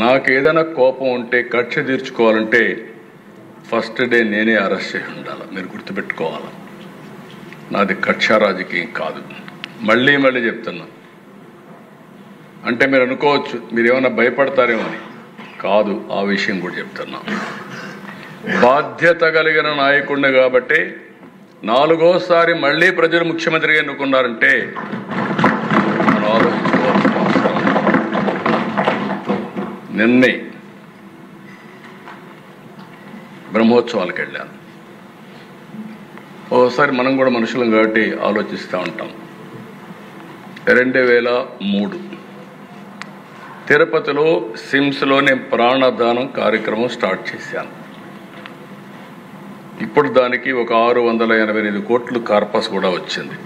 నాకు ఏదైనా కోపం ఉంటే కక్ష తీర్చుకోవాలంటే ఫస్ట్ డే నేనే అరెస్ట్ చేసి ఉండాలి. మీరు గుర్తుపెట్టుకోవాలి, నాది కక్ష రాజకీయం కాదు. మళ్ళీ మళ్ళీ చెప్తున్నా. అంటే మీరు అనుకోవచ్చు మీరు ఏమైనా భయపడతారేమో అని. కాదు, ఆ విషయం కూడా చెప్తున్నా. బాధ్యత కలిగిన నాయకుడిని కాబట్టి నాలుగోసారి మళ్ళీ ప్రజలు ముఖ్యమంత్రిగా ఎన్నుకున్నారంటే మనం ఆలోచించుకోవాల్సిన అవసరం. నిన్నే బ్రహ్మోత్సవాలకు వెళ్ళాను. ఓసారి మనం కూడా మనుషులం కాబట్టి ఆలోచిస్తూ ఉంటాం. 2003 తిరుపతిలో సిమ్స్లో నేను ప్రాణదానం కార్యక్రమం స్టార్ట్ చేశాను. ఇప్పుడు దానికి ఒక 688 కోట్లు కార్పస్ కూడా వచ్చింది.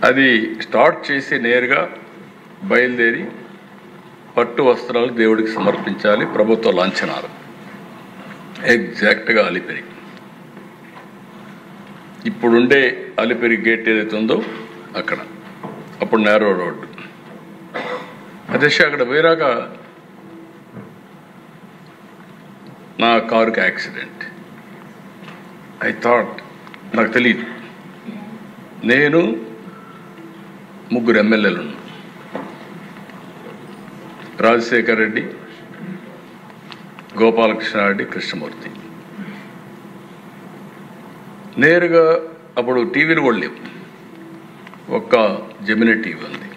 అది స్టార్ట్ చేసి నేరుగా బయలుదేరి పట్టు వస్త్రాలు దేవుడికి సమర్పించాలి, ప్రభుత్వ లాంఛనాలు. ఎగ్జాక్ట్గా అలిపిరి, ఇప్పుడుండే అలిపిరి గేట్ ఏదైతే ఉందో అక్కడ, అప్పుడు నేరో రోడ్డు. అదే అక్కడ పోయినాక నా కారుకి యాక్సిడెంట్. ఐ థాట్, నాకు తెలియదు, నేను ముగ్గురు ఎమ్మెల్యేలు ఉన్నాం, రాజశేఖర్ రెడ్డి, గోపాలకృష్ణారెడ్డి, కృష్ణమూర్తి. నేరుగా అప్పుడు టీవీలు కూడా లేవు, ఒక్క జెమినీ టీవీ ఉంది.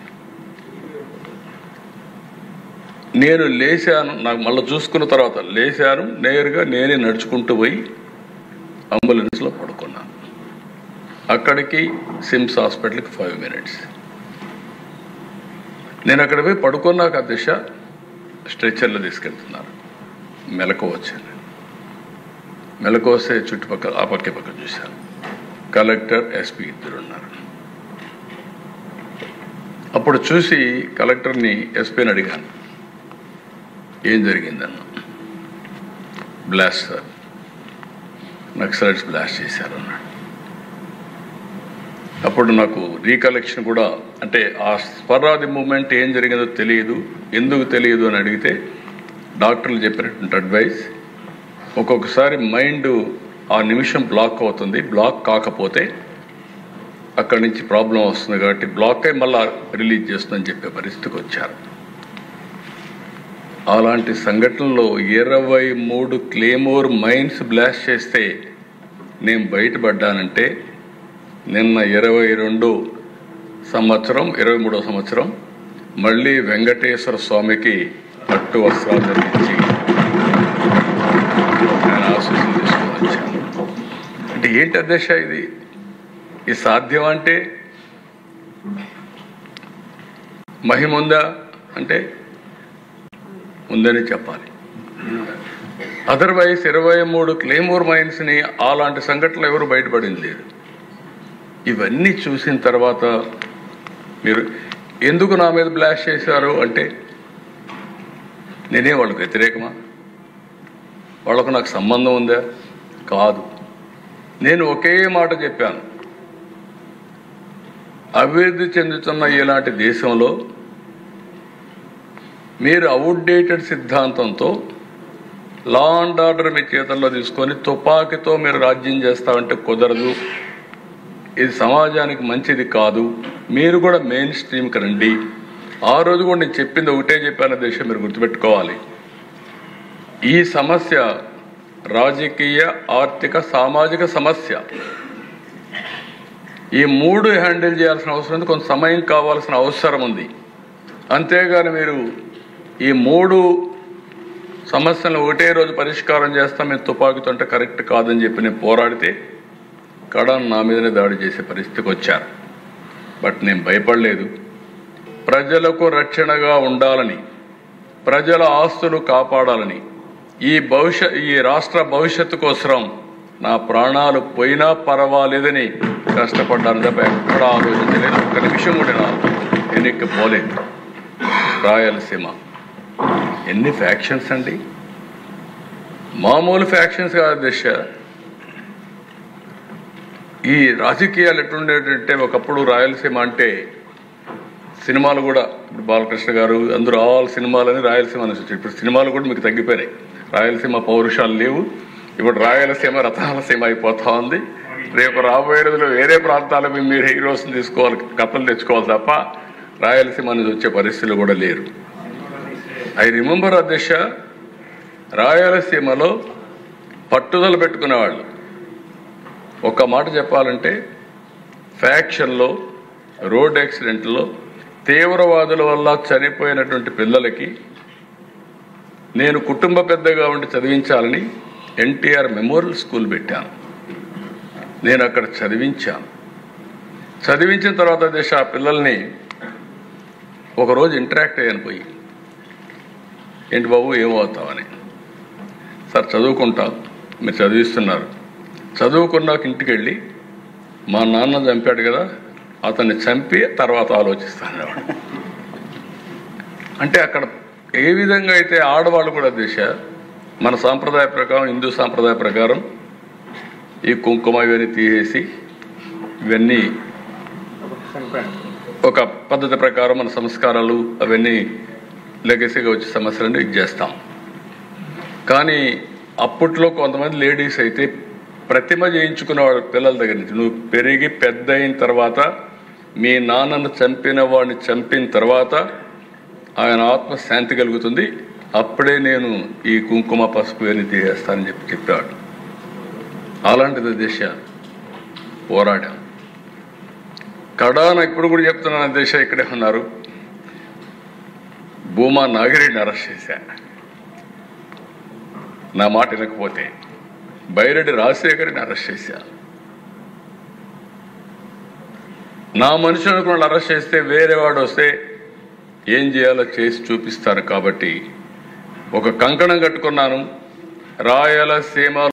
నేను లేచాను, నాకు మళ్ళీ చూసుకున్న తర్వాత లేచాను, నేరుగా నేనే నడుచుకుంటూ పోయి అంబులెన్స్లో పడుకున్నాను. అక్కడికి సిమ్స్ హాస్పిటల్కి 5 minutes. నేను అక్కడ పోయి పడుకున్నాక దిశ స్ట్రెచ్చర్లో తీసుకెళ్తున్నారు. మెలకు వచ్చాను. మెలకు వస్తే చుట్టుపక్కల ఆ పక్క చూశాను. కలెక్టర్, ఎస్పీ ఇద్దరు ఉన్నారు. అప్పుడు చూసి కలెక్టర్ని, ఎస్పీని అడిగాను, ఏం జరిగిందన్న. బ్లాస్ట్ సార్, నక్సలైట్స్ బ్లాస్ట్ చేశారు అన్నాడు. అప్పుడు నాకు రీకలెక్షన్ కూడా, అంటే ఆ స్పరాది మూమెంట్ ఏం జరిగిందో తెలియదు, ఎందుకు తెలియదు అని అడిగితే డాక్టర్లు చెప్పినటువంటి అడ్వైస్, ఒక్కొక్కసారి మైండ్ ఆ నిమిషం బ్లాక్ అవుతుంది, బ్లాక్ కాకపోతే అక్కడి నుంచి ప్రాబ్లం వస్తుంది కాబట్టి బ్లాక్ అయి మళ్ళా రిలీజ్ చేస్తుందని చెప్పే పరిస్థితికి వచ్చారు. అలాంటి సంఘటనలో 23 క్లేమోర్ మైన్స్ బ్లాస్ట్ చేస్తే నేను బయటపడ్డానంటే నిన్న 22వ సంవత్సరం 23వ సంవత్సరం మళ్ళీ వెంకటేశ్వర స్వామికి పట్టు వస్త్రాలు ధరించి నేను ఆశీస్సులు తీసుకొని వచ్చాను. అంటే ఏంటి అధ్యక్ష ఇది సాధ్యం? అంటే మహిమ ఉందా అంటే ఉందని చెప్పాలి. అదర్వైజ్ 23 క్లేమోర్ మైన్స్ని అలాంటి సంఘటనలు ఎవరు బయటపడింది లేదు. ఇవన్నీ చూసిన తర్వాత మీరు ఎందుకు నా మీద బ్లాస్ట్ చేశారు అంటే నేనే వాళ్ళకి వ్యతిరేకమా? వాళ్ళకు నాకు సంబంధం ఉందా? కాదు. నేను ఒకే మాట చెప్పాను, అభివృద్ధి చెందుతున్న ఇలాంటి దేశంలో మీరు అవుట్డేటెడ్ సిద్ధాంతంతో లా అండ్ ఆర్డర్ మీ చేతుల్లో తీసుకొని తుపాకీతో మీరు రాజ్యం చేస్తామంటే కుదరదు. ఇది సమాజానికి మంచిది కాదు. మీరు కూడా మెయిన్ స్ట్రీమ్కి రండి. ఆ రోజు కూడా నేను చెప్పింది ఒకటే చెప్పాను దేశం, మీరు గుర్తుపెట్టుకోవాలి. ఈ సమస్య రాజకీయ, ఆర్థిక, సామాజిక సమస్య. ఈ 3 హ్యాండిల్ చేయాల్సిన అవసరం ఉంది, కొంత సమయం కావాల్సిన అవసరం ఉంది. అంతేగాని మీరు ఈ 3 సమస్యలను ఒకటే రోజు పరిష్కారం చేస్తాం మీరు తుపాకీతో అంటే కరెక్ట్ కాదని చెప్పి నేను పోరాడితే కడాన్ నా మీదనే దాడి చేసే పరిస్థితికి వచ్చారు. బట్ నేను భయపడలేదు. ప్రజలకు రక్షణగా ఉండాలని, ప్రజల ఆస్తులు కాపాడాలని, ఈ రాష్ట్ర భవిష్యత్తు కోసం నా ప్రాణాలు పోయినా పర్వాలేదని కష్టపడ్డాను తప్ప ఎక్కడ ఆలోచించలేదు. ఒక్క నిమిషం కూడా ఎన్నిక పోలేదు. రాయలసీమ ఎన్ని ఫ్యాక్షన్స్ అండి, మామూలు ఫ్యాక్షన్స్ కాదు దిశ. ఈ రాజకీయాలు ఎట్లుండేటంటే ఒకప్పుడు రాయలసీమ అంటే సినిమాలు కూడా బాలకృష్ణ గారు అందరూ ఆల్ సినిమాలని రాయలసీమ నుంచి వచ్చారు. ఇప్పుడు సినిమాలు కూడా మీకు తగ్గిపోయినాయి. రాయలసీమ పౌరుషాలు లేవు. ఇప్పుడు రాయలసీమ రతనాలసీమ అయిపోతా ఉంది. రేపు రాబోయే రోజుల్లో వేరే ప్రాంతాలకు మీరు హీరోస్ని తీసుకోవాలి, కథలు తెచ్చుకోవాలి తప్ప రాయలసీమ నుంచి వచ్చే పరిస్థితులు కూడా లేరు. ఐ రిమెంబర్ అధ్యక్ష, రాయలసీమలో పట్టుదల పెట్టుకునేవాళ్ళు. ఒక్క మాట చెప్పాలంటే ఫ్యాక్షన్లో, రోడ్ యాక్సిడెంట్లో, తీవ్రవాదుల వల్ల చనిపోయినటువంటి పిల్లలకి నేను కుటుంబ పెద్దగా ఉండి చదివించాలని ఎన్టీఆర్ మెమోరియల్ స్కూల్ పెట్టాను. నేను అక్కడ చదివించాను. చదివించిన తర్వాత దేశ ఆ పిల్లల్ని ఒకరోజు ఇంటరాక్ట్ అయ్యాను పోయి, ఏంటి బాబు ఏమవుతామని. సార్ చదువుకుంటాం, మీరు చదివిస్తున్నారు, చదువుకున్నాక ఇంటికి వెళ్ళి మా నాన్న చంపాడు కదా, అతన్ని చంపి తర్వాత ఆలోచిస్తాను. అంటే అక్కడ ఏ విధంగా అయితే ఆడవాళ్ళు కూడా దిశ మన సాంప్రదాయ ప్రకారం, హిందూ సాంప్రదాయ ప్రకారం ఈ కుంకుమ ఇవన్నీ తీసేసి ఇవన్నీ ఒక పద్ధతి ప్రకారం మన సంస్కారాలు అవన్నీ లెగసీగా వచ్చే సమస్యలను ఇది చేస్తాం. కానీ అప్పట్లో కొంతమంది లేడీస్ అయితే ప్రతిమ చేయించుకునే వాళ్ళ పిల్లల దగ్గర నుంచి, నువ్వు పెరిగి పెద్ద అయిన తర్వాత మీ నాన్నను చంపిన వాడిని చంపిన తర్వాత ఆయన ఆత్మ శాంతి కలుగుతుంది, అప్పుడే నేను ఈ కుంకుమ పసుపు అని తీసేస్తానని చెప్పాడు. అలాంటిది దేశ పోరాడాం. కడాన ఇప్పుడు కూడా చెప్తున్నాను దేశ, ఇక్కడే ఉన్నారు, భూమా నాగిరెడ్డిని అరెస్ట్ చేశా. నా మాట వినకపోతే బైరెడ్డి రాజశేఖర్ని అరెస్ట్ చేశా. నా మనుషులకు వాళ్ళు అరెస్ట్ చేస్తే వేరే వాడు వస్తే ఏం చేయాలో చేసి చూపిస్తారు. కాబట్టి ఒక కంకణం కట్టుకున్నాను, రాయలసీమ